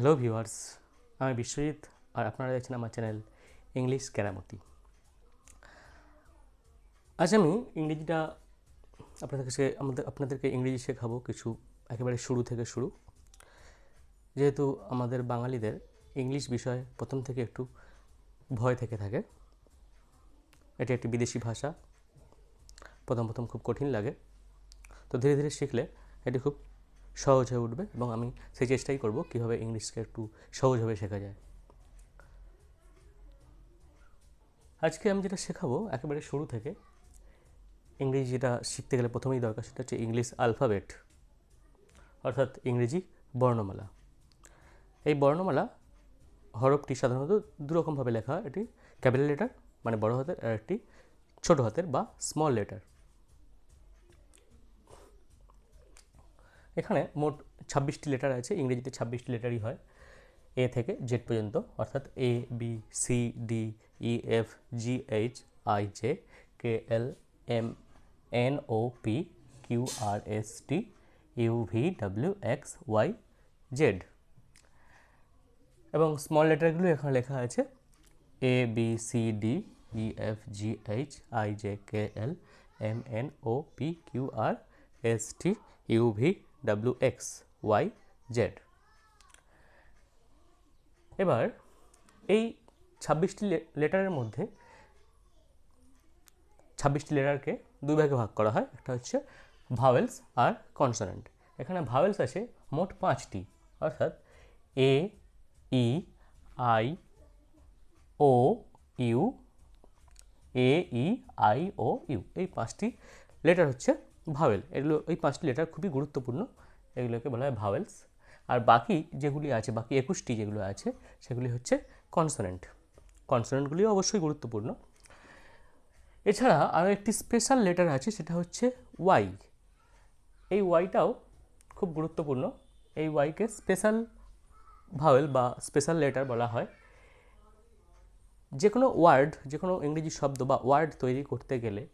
Hello viewers, আমি বিশ্বজিৎ আর আপনারা দেখছেন আমার চ্যানেল ইংলিশ ক্যারামতি। আজ আমি ইংরেজিটা আপনাদেরকে ইংরেজি শেখাবো কিছু একেবারে শুরু থেকে শুরু। যেহেতু আমাদের বাঙালিদের ইংলিশ বিষয়ে প্রথম থেকে একটু ভয় থেকে থাকে, এটি একটি বিদেশি ভাষা, প্রথম খুব কঠিন লাগে, তো ধীরে ধীরে শিখলে এটি খুব সহজ হয়ে উঠবে এবং আমি সেই চেষ্টাই করব কীভাবে ইংলিশকে একটু সহজভাবে শেখা যায়। আজকে আমি যেটা শেখাবো একেবারে শুরু থেকে, ইংরেজি যেটা শিখতে গেলে প্রথমেই দরকার সেটা হচ্ছে ইংলিশ অ্যালফাবেট, অর্থাৎ ইংরেজি বর্ণমালা। এই বর্ণমালা হরফটি সাধারণত দুরকমভাবে লেখা হয়, এটি ক্যাপিটাল লেটার মানে বড় হাতের, আর একটি ছোট হাতের বা স্মল লেটার। এখানে মোট 26টি লেটার আছে, ইংরেজিতে 26টি লেটারই হয় এ থেকে জেড পর্যন্ত, অর্থাৎ A B C D E F G H I J K L M N O P Q R S T U V W X Y Z. এবং স্মল লেটারগুলো এখানে লেখা আছে A B C D E F G H I J K L M N O P Q R S T U V W X Y Z. এবার এই 26টি লেটারের মধ্যে 26টি লেটারকে দুই ভাগে ভাগ করা হয়, একটা হচ্ছে ভাওয়েলস আর কনসোনেন্ট। এখানে ভাওয়েলস আছে মোট 5টি, অর্থাৎ A E I O U, A E I O U, এই 5টি লেটার হচ্ছে ভাওয়েল। এগুলো এই 5টি লেটার খুবই গুরুত্বপূর্ণ, এগুলোকে বলা হয় ভাওয়েলস। আর বাকি যেগুলি আছে, বাকি 21টি যেগুলো আছে সেগুলি হচ্ছে কনসোনেন্ট। কনসোনেন্টগুলিও অবশ্যই গুরুত্বপূর্ণ। এছাড়া আরও একটি স্পেশাল লেটার আছে, সেটা হচ্ছে ওয়াই। এই ওয়াইটাও খুব গুরুত্বপূর্ণ। এই ওয়াইকে স্পেশাল ভাওয়েল বা স্পেশাল লেটার বলা হয়। যে কোনো ওয়ার্ড, যে কোনো ইংরেজি শব্দ বা ওয়ার্ড তৈরি করতে গেলে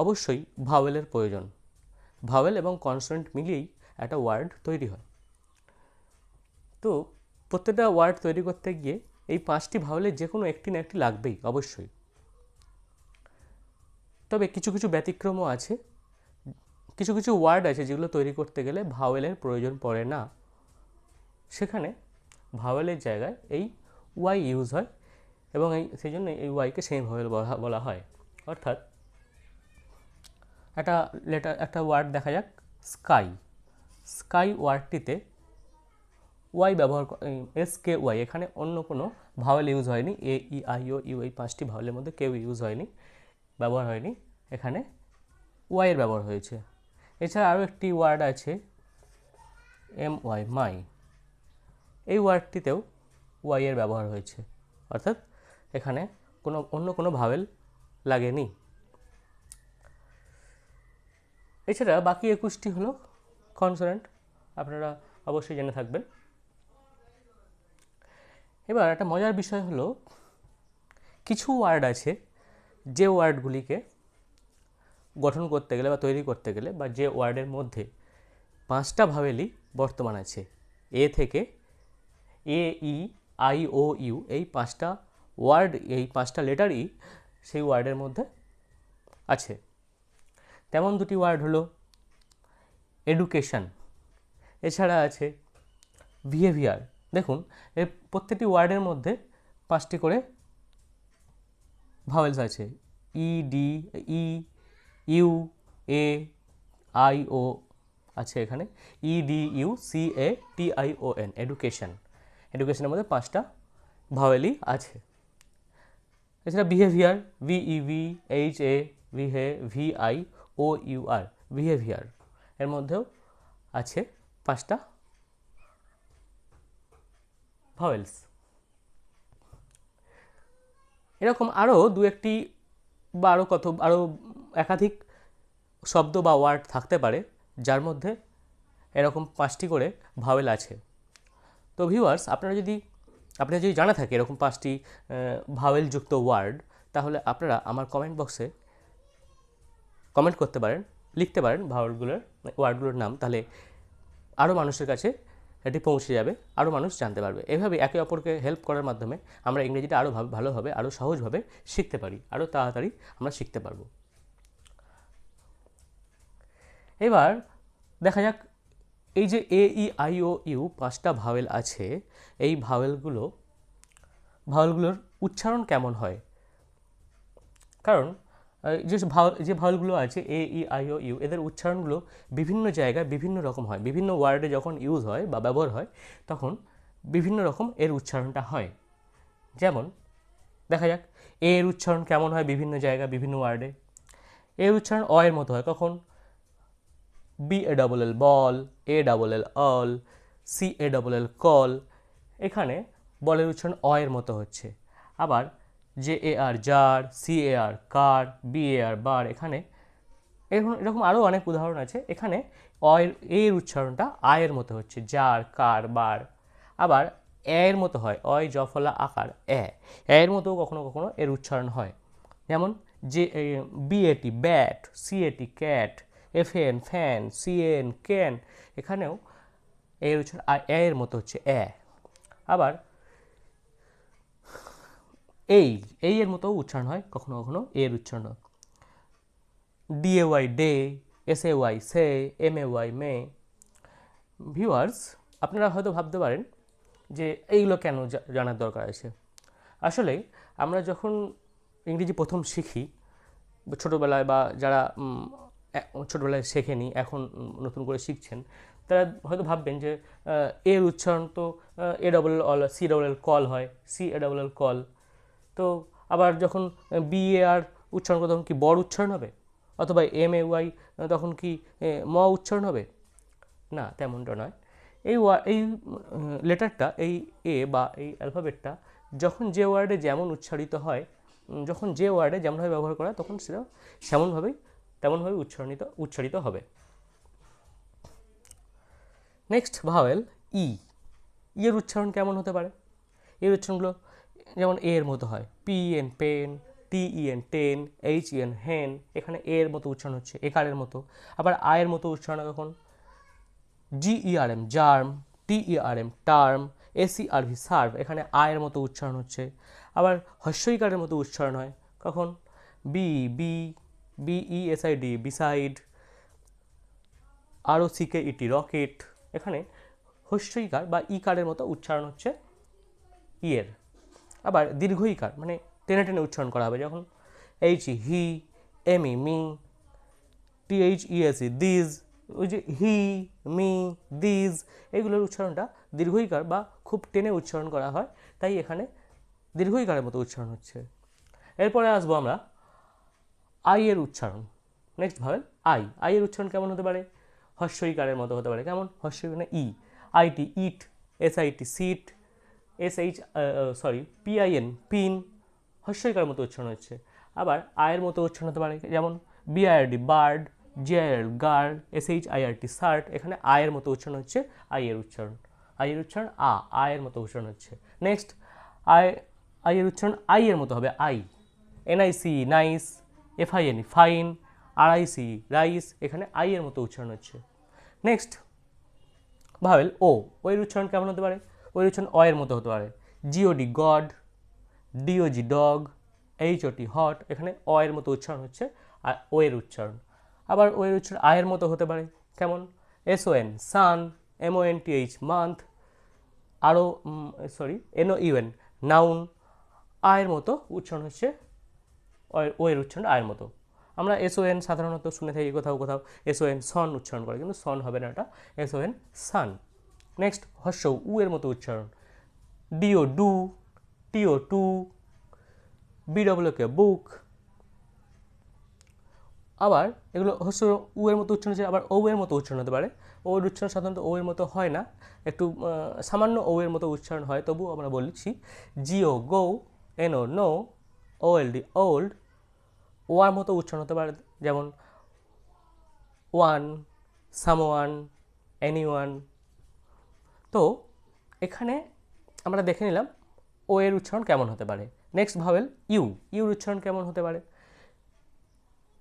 অবশ্যই ভাওয়েলের প্রয়োজন। ভাওয়েল এবং কনসোনেন্ট মিলিয়েই একটা ওয়ার্ড তৈরি হয়। তো প্রত্যেকটা ওয়ার্ড তৈরি করতে গিয়ে এই 5টি ভাওয়েলের যে কোনো একটি না একটি লাগবেই অবশ্যই। তবে কিছু কিছু ব্যতিক্রমও আছে, কিছু কিছু ওয়ার্ড আছে যেগুলো তৈরি করতে গেলে ভাওয়েলের প্রয়োজন পড়ে না, সেখানে ভাওয়েলের জায়গায় এই ওয়াই ইউজ হয় এবং সেই জন্য এই ওয়াইকে সেম ভাওয়েল বলা হয়। অর্থাৎ একটা ওয়ার্ড দেখা যাক, স্কাই। স্কাই ওয়ার্ডটিতে ওয়াই ব্যবহার, এস কে ওয়াই, এখানে অন্য কোনো ভাওয়েল ইউজ হয়নি। এ ই আই ও ইউ, এই 5টি ভাওয়েলের মধ্যে কেউ ইউজ হয়নি, ব্যবহার হয়নি, এখানে ওয়াইয়ের ব্যবহার হয়েছে। এছাড়া আরও একটি ওয়ার্ড আছে এম ওয়াই, মাই। এই ওয়ার্ডটিতেও ওয়াইয়ের ব্যবহার হয়েছে, অর্থাৎ এখানে অন্য কোনো ভাওয়েল লাগেনি। এছাড়া বাকি 21টি হলো কনসোনেন্ট, আপনারা অবশ্যই জেনে থাকবেন। এবার একটা মজার বিষয় হলো, কিছু ওয়ার্ড আছে যে ওয়ার্ডগুলিকে গঠন করতে গেলে বা তৈরি করতে গেলে, বা যে ওয়ার্ডের মধ্যে 5টা ভাওয়েলই বর্তমান আছে, এ থেকে এ ই আই ও ইউ, এই 5টা ওয়ার্ড, এই 5টা লেটারই সেই ওয়ার্ডের মধ্যে আছে। তেমন দুটি ওয়ার্ড হলো এডুকেশন, এছাড়া আছে বিহেভিয়ার। দেখুন এর প্রত্যেকটি ওয়ার্ডের মধ্যে 5টি করে ভাওয়েলস আছে, E D E U A I O আছে, এখানে E D U C A T I O N, education. এডুকেশনের মধ্যে 5টা ভাওয়েলই আছে। এছাড়া behaviour, V E V H A V I O U R, behaviour, এর মধ্যেও আছে 5টা ভাওয়েলস। এরকম আরও দু একটি বা আরও একাধিক শব্দ বা ওয়ার্ড থাকতে পারে যার মধ্যে এরকম 5টি করে ভাওয়েল আছে। তো ভিউয়ার্স, আপনার যদি জানা থাকে এরকম 5টি ভাওয়েলযুক্ত ওয়ার্ড, তাহলে আপনারা আমার কমেন্ট বক্সে কমেন্ট করতে পারেন, লিখতে পারেন ওয়ার্ডগুলোর নাম, তাহলে আরও মানুষের কাছে এটি পৌঁছে যাবে, আরও মানুষ জানতে পারবে। এভাবে একে অপরকে হেল্প করার মাধ্যমে আমরা ইংরেজিটা আরও ভালোভাবে, আরও সহজভাবে শিখতে পারি, আরও তাড়াতাড়ি আমরা শিখতে পারবো। এবার দেখা যাক এই যে এ ই আই ও ইউ 5টা ভাওয়েল আছে, এই ভাওয়েলগুলোর উচ্চারণ কেমন হয়। কারণ যে ভাওয়েলগুলো আছে এ ই আই ও ইউ, এদের উচ্চারণগুলো বিভিন্ন জায়গায় বিভিন্ন রকম হয়। বিভিন্ন ওয়ার্ডে যখন ইউজ হয় বা ব্যবহার হয় তখন বিভিন্ন রকম এর উচ্চারণটা হয়। যেমন দেখা যাক এর উচ্চারণ কেমন হয় বিভিন্ন জায়গায় বিভিন্ন ওয়ার্ডে। এর উচ্চারণ অ এর মতো হয় কখন, B A double L ball, A double L all, C A double L call, এখানে বলের উচ্চারণ অ এর মতো হচ্ছে। আবার J A R jar, C A R car, B A R bar, এখানে এরকম আরও অনেক উদাহরণ আছে। এখানে এর উচ্চারণটা আয়ের মতো হচ্ছে, জার, কার, বার। আবার এর মতো হয়, অয় জফলা আকার এর মতো কখনো কখনো এর উচ্চারণ হয়। যেমন যে BAT bat, CAT cat, FN fan, CN can, এখানেও এর উচ্চারণ এর মতো হচ্ছে আবার এই এর মতো উচ্চারণ হয় কখনো কখনো এর উচ্চারণ। ডিএওয়াই ডে, এসএওয়াই সে, এমএওয়াই মে। ভিউয়ার্স, আপনারা হয়তো ভাবতে পারেন যে এইগুলো কেন জানার দরকার আছে। আসলে আমরা যখন ইংরেজি প্রথম শিখি ছোটোবেলায়, বা যারা ছোটোবেলায় শেখেনি এখন নতুন করে শিখছেন, তারা হয়তো ভাববেন যে এর উচ্চারণ তো A double L C double L call হয়, C A double L call. তো আবার যখন বি এ আর উচ্চারণ করে তখন কি বড় উচ্চারণ হবে, অথবা এম এ ওয়াই তখন কি ম উচ্চারণ হবে? না, তেমনটা নয়। এই লেটারটা, এই এ বা এই অ্যালফাবেটটা যখন যে ওয়ার্ডে যেমন উচ্চারিত হয়, যখন যে ওয়ার্ডে যেমনভাবে ব্যবহার করা হয়, তখন সেটা তেমনভাবে উচ্চারিত হবে। নেক্সট ভাওয়েল ই। এর উচ্চারণ কেমন হতে পারে? এর উচ্চারণগুলো যেমন এর মতো হয়, P N pen, T E N ten, H E N hen, এখানে এর মতো উচ্চারণ হচ্ছে, একারের মতো। আবার আয়ের মতো উচ্চারণ কখন, জিইআরএম জার্ম, টিইআরএম টার্ম, এসইআরভি সার্ভ, এখানে আয়ের মতো উচ্চারণ হচ্ছে। আবার হস্যইকারের মতো উচ্চারণ হয় কখন, বিইএসআইডি বিসাইড, ROCKET রকেট, এখানে হস্যইকার বা ইকারের মতো উচ্চারণ হচ্ছে ইয়ের। আবার দীর্ঘ ইকার মানে টেনে টেনে উচ্চারণ করা হবে, যখন হি, মি, THESE দিজ, ওই যে হি, মি, দিজ, এইগুলোর উচ্চারণটা দীর্ঘইকার বা খুব টেনে উচ্চারণ করা হয়, তাই এখানে দীর্ঘইকারের মতো উচ্চারণ হচ্ছে। এরপরে আসবো আমরা আই এর উচ্চারণ। নেক্সট ভাবেল আই এর উচ্চারণ কেমন হতে পারে? হস্যইকারের মতো হতে পারে। কেমন? হস্যইকার ই, IT it, SIT sit, PIN pin, হস্যইকারের মতো উচ্চারণ হচ্ছে। আবার আয়ের মতো উচ্চারণ হতে পারে, যেমন BIRD bird, GIRL girl, SHIRT shirt, এখানে আয়ের মতো উচ্চারণ হচ্ছে আইয়ের উচ্চারণ। আইয়ের উচ্চারণ আয়ের মতো উচ্চারণ হচ্ছে। নেক্সট আইয়ের উচ্চারণ আইয়ের মতো হবে NIC nice, FIN fine, RIC rice, এখানে আইয়ের মতো উচ্চারণ হচ্ছে। নেক্সট ভাবেল ও এর উচ্চারণ কেমন হতে পারে? ওর উচ্চারণ অ এর মতো হতে পারে, GOD god, DOG dog, HOT hot, এখানে অ এর মতো উচ্চারণ হচ্ছে আর ও এর উচ্চারণ। আবার ও এর উচ্চারণ আয়ের মতো হতে পারে, কেমন? SON সান, MONTH মান্থ, NOUN নাউন, আয়ের মতো উচ্চারণ হচ্ছে ও এর উচ্চারণ আয়ের মতো। আমরা SON সাধারণত শুনে থাকি কোথাও কোথাও, SON সন উচ্চারণ করে, কিন্তু সন হবে না, এটা SON সান। নেক্সট হর্ষ উ এর মতো উচ্চারণ, DO do, TO to, BWK book. আবার এগুলো হর্ষ উ এর মতো উচ্চারণ হচ্ছে, আবার ও এর মতো উচ্চারণ হতে পারে। ও এর উচ্চারণ সাধারণত ও এর মতো হয় না, একটু সামান্য ও এর মতো উচ্চারণ হয়, তবু আমরা বলছি GO go, NO no, OLD old. ওয়ার মতো উচ্চারণ হতে পারে, যেমন ওয়ান, সামওয়ান, এনিওয়ান। তো এখানে আমরা দেখে নিলাম ও এর উচ্চারণ কেমন হতে পারে। নেক্সট ভাবেল ইউর উচ্চারণ কেমন হতে পারে?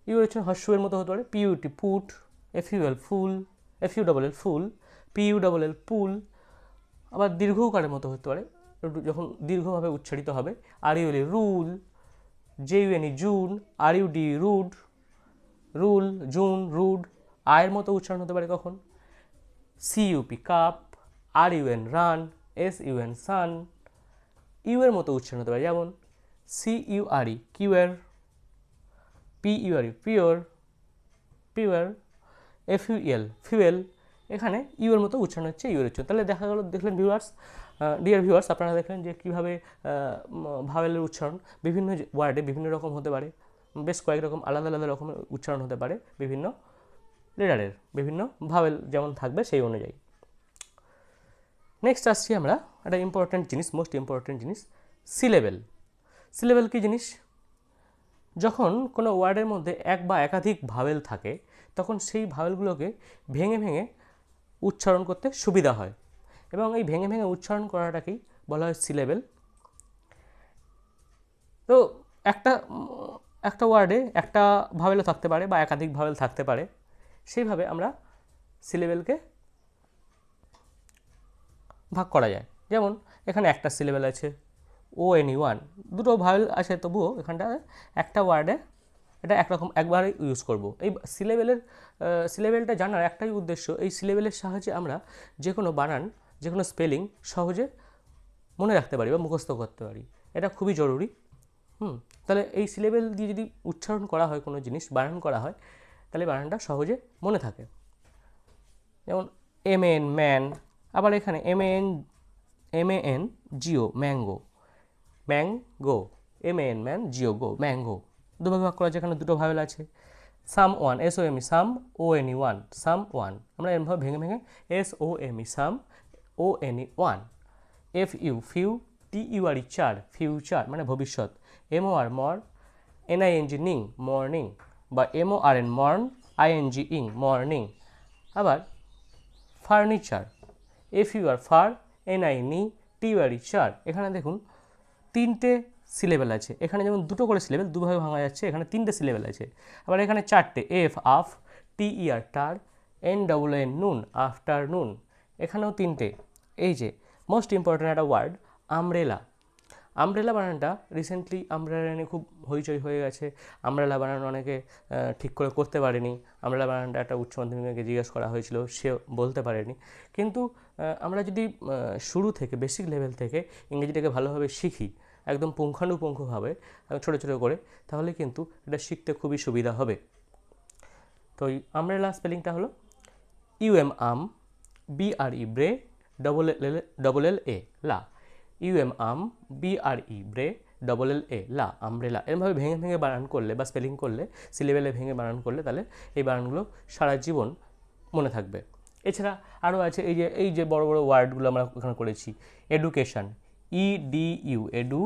ইউর উচ্চারণ হর্ষ এর মতো হতে পারে, PUT পুট, FUL ফুল, FULL ফুল, PULL পুল, আবার দীর্ঘকারের মতো হতে পারে, যখন দীর্ঘভাবে উচ্চারিত হবে। RUL rule, JUNE June, RUD rude, rule, June, rude. আয়ের মতো উচ্চারণ হতে পারে কখন? CUP cup, RUN run, SUN sun. U এর মতো উচ্চারণ হতে পারে, যেমন CURE cure, PURE pure, pure, FUEL fuel. এখানে ইউ এর মতো উচ্চারণ হচ্ছে ইউ এর উচ্চারণ। তাহলে দেখা গেল, দেখলেন ভিউয়ার্স, ডিয়ার ভিউয়ার্স, আপনারা দেখলেন যে কীভাবে ভাওয়েলের উচ্চারণ বিভিন্ন ওয়ার্ডে বিভিন্ন রকম হতে পারে, বেশ কয়েক রকম আলাদা আলাদা রকমের উচ্চারণ হতে পারে বিভিন্ন লেটারের, বিভিন্ন ভাওয়েল যেমন থাকবে সেই অনুযায়ী। নেক্সট আসছি আমরা একটা ইম্পর্ট্যান্ট জিনিস, মোস্ট ইম্পর্ট্যান্ট জিনিস, সিলেবেল। সিলেবেল কী জিনিস? যখন কোনো ওয়ার্ডের মধ্যে এক বা একাধিক ভাওয়েল থাকে তখন সেই ভাওয়েলগুলোকে ভেঙে ভেঙে উচ্চারণ করতে সুবিধা হয়, এবং এই ভেঙে ভেঙে উচ্চারণ করাটাকেই বলা হয় সিলেবেল। তো একটা ওয়ার্ডে একটা ভাওয়েলও থাকতে পারে বা একাধিক ভাওয়েল থাকতে পারে, সেইভাবে আমরা সিলেবেলকে ভাগ করা যায়। যেমন এখানে একটা সিলেবেল আছে, ONE, দুটো ভাওয়েল আছে, তবুও এখানটা একটা ওয়ার্ডে এটা একরকম একবারই ইউজ করব। এই সিলেবেলটা জানার একটাই উদ্দেশ্য, এই সিলেবেলের সাহায্যে আমরা যে কোনো বানান, যে কোনো স্পেলিং সহজে মনে রাখতে পারি বা মুখস্থ করতে পারি, এটা খুবই জরুরি। তাহলে এই সিলেবেল দিয়ে যদি উচ্চারণ করা হয় কোনো জিনিস, বানান করা হয়, তাহলে বানানটা সহজে মনে থাকে। যেমন MAN ম্যান, আবার এখানে MAN জিও ম্যাঙ্গো, mango, MAN man G O go. Mango ভাগ করা আছে, এখানে দুটো ভাওয়েল আছে। SOME SOME সাম, ONE সাম ওয়ান। আমরা এরভাবে ভেঙে ভেঙে SOME সাম, ONE। FU ফিউ, TURE চার, ফিউচার মানে ভবিষ্যৎ। MOR মর, NING নিং মর্নিং, বা MORN মর্ন, ING ইং মর্নিং। আবার ফার্নিচার, FUR ফার, NI নি, TURE চার। এখানে দেখুন তিনটে সিলেবেল আছে, এখানে যেমন দুটো করে সিলেবেল দুভাবে ভাঙা যাচ্ছে, এখানে তিনটে সিলেবেল আছে। আবার এখানে চারটে, F আফ, TER টার, NNN নুন, আফটারনুন। এখানেও তিনটে। এই যে মোস্ট ইম্পর্ট্যান্ট একটা ওয়ার্ড, আমব্রেলা। আমব্রেলা বানানটা রিসেন্টলি আমব্রেলা নিয়ে খুব হইচই হয়ে গেছে। আমব্রেলা বানান অনেকে ঠিক করে করতে পারেনি। আমব্রেলা বানানটা একটা উচ্চ মাধ্যমিকে জিজ্ঞেস করা হয়েছিল, সে বলতে পারেনি। কিন্তু আমরা যদি শুরু থেকে, বেসিক লেভেল থেকে ইংরেজিটাকে ভালোভাবে শিখি, একদম পুঙ্খানুপুঙ্খভাবে ছোটো ছোটো করে, তাহলে কিন্তু এটা শিখতে খুবই সুবিধা হবে। তো এই আমব্রেলা স্পেলিংটা হলো UM আম, BRE ব্রে, LLA লা। UM আম, BRE ব্রে, LLA লা, আমব্রেলা। এরমভাবে ভেঙে ভেঙে বানান করলে বা স্পেলিং করলে, সিলেবেলে ভেঙে বানান করলে, তাহলে এই বানানগুলো সারা জীবন মনে থাকবে। এছাড়া আরও আছে এই যে বড় বড় ওয়ার্ডগুলো আমরা ওখানে করেছি। এডুকেশন, EDU এডু,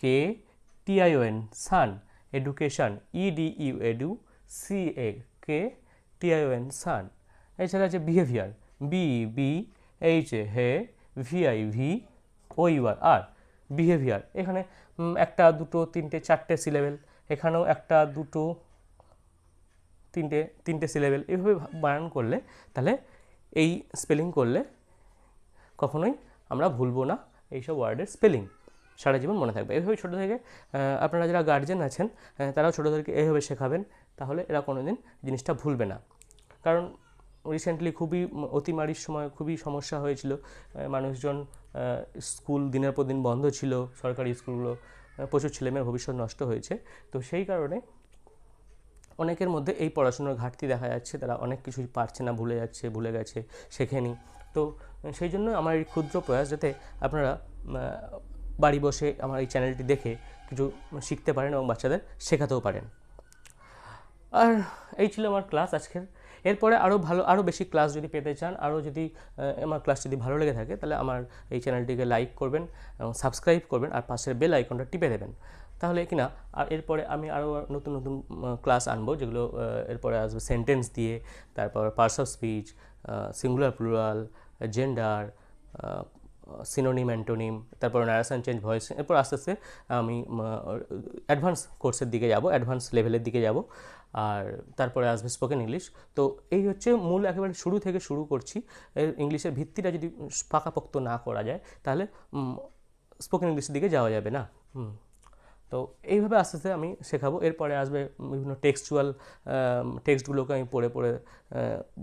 CAKTION সান, এডুকেশন, EDU এডু, CAKTION সান। এছাড়া আছে বিহেভিয়ার, BBH হে, VIV OUR আর, বিহেভিয়ার। এখানে একটা, দুটো, তিনটে, চারটে সিলেবেল, এখানেও একটা, দুটো, তিনটে সিলেবেল। এইভাবে বানান করলে, তাহলে এই স্পেলিং করলে কখনোই আমরা ভুলবো না এইসব ওয়ার্ডের স্পেলিং, সারা জীবন মনে থাকবে। এইভাবে ছোটো থেকে আপনারা যারা গার্জেন আছেন তারাও ছোটোদেরকে এইভাবে শেখাবেন, তাহলে এরা কোনোদিন জিনিসটা ভুলবে না। কারণ রিসেন্টলি খুবই অতিমারির সময় খুবই সমস্যা হয়েছিল, মানুষজন স্কুল দিনের পর দিন বন্ধ ছিল, সরকারি স্কুলগুলো, প্রচুর ছেলেমেয়ের ভবিষ্যৎ নষ্ট হয়েছে। তো সেই কারণে অনেকের মধ্যে এই পড়াশোনার ঘাটতি দেখা যাচ্ছে, তারা অনেক কিছুই পারছে না, ভুলে গেছে, শেখেনি। তো সেই জন্য আমার এই ক্ষুদ্র প্রয়াস, যাতে আপনারা বাড়ি বসে আমার এই চ্যানেলটি দেখে কিছু শিখতে পারেন এবং বাচ্চাদের শেখাতেও পারেন। আর এই ছিল আমার ক্লাস আজকের। এরপরে আরও বেশি ক্লাস যদি পেতে চান, আরও যদি আমার ক্লাস যদি ভালো লেগে থাকে, তাহলে আমার এই চ্যানেলটিকে লাইক করবেন এবং সাবস্ক্রাইব করবেন, আর পাশের বেল আইকনটা টিপে দেবেন। তাহলে কিনা আর এরপরে আমি আরও নতুন নতুন ক্লাস আনবো, যেগুলো এরপরে আসবে সেন্টেন্স দিয়ে, তারপর parts of speech, singular plural, gender, synonym, antonym, তারপর ন্যারেশন চেঞ্জ, ভয়েস, এরপর আস্তে আস্তে আমি অ্যাডভান্স কোর্সের দিকে যাব, অ্যাডভান্স লেভেলের দিকে যাব, আর তারপরে আসবে স্পোকেন ইংলিশ। তো এই হচ্ছে মূল, একেবারে শুরু থেকে শুরু করছি। এর ইংলিশের ভিত্তিটা যদি পাকাপোক্ত না করা যায় তাহলে স্পোকেন ইংলিশের দিকে যাওয়া যাবে না। তো এইভাবে আস্তে আস্তে আমি শেখাবো। এরপরে আসবে বিভিন্ন টেক্সচুয়াল টেক্সটগুলোকে আমি পড়ে পড়ে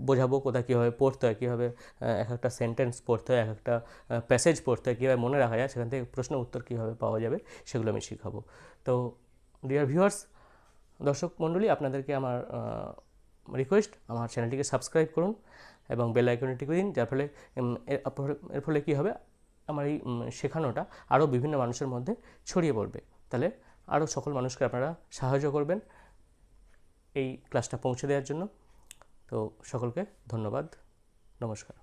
বোঝাবো কোথায় কীভাবে পড়তে হয়, কীভাবে এক একটা সেন্টেন্স পড়তে হয়, এক একটা প্যাসেজ পড়তে হয়, কীভাবে মনে রাখা যায়, সেখান থেকে প্রশ্ন উত্তর কীভাবে পাওয়া যাবে সেগুলো আমি শেখাবো। তো ডিয়ার ভিউয়ার্স, দর্শক মণ্ডলী, আপনাদেরকে আমার রিকোয়েস্ট, আমার চ্যানেলটিকে সাবস্ক্রাইব করুন এবং বেল আইকনে টিপে দিন, যার ফলে এর ফলে কী হবে, আমার এই শেখানোটা আরও বিভিন্ন মানুষের মধ্যে ছড়িয়ে পড়বে। তাহলে আরও সকল মানুষকে আপনারা সাহায্য করবেন এই ক্লাসটা পৌঁছে দেওয়ার জন্য। তো সকলকে ধন্যবাদ, নমস্কার।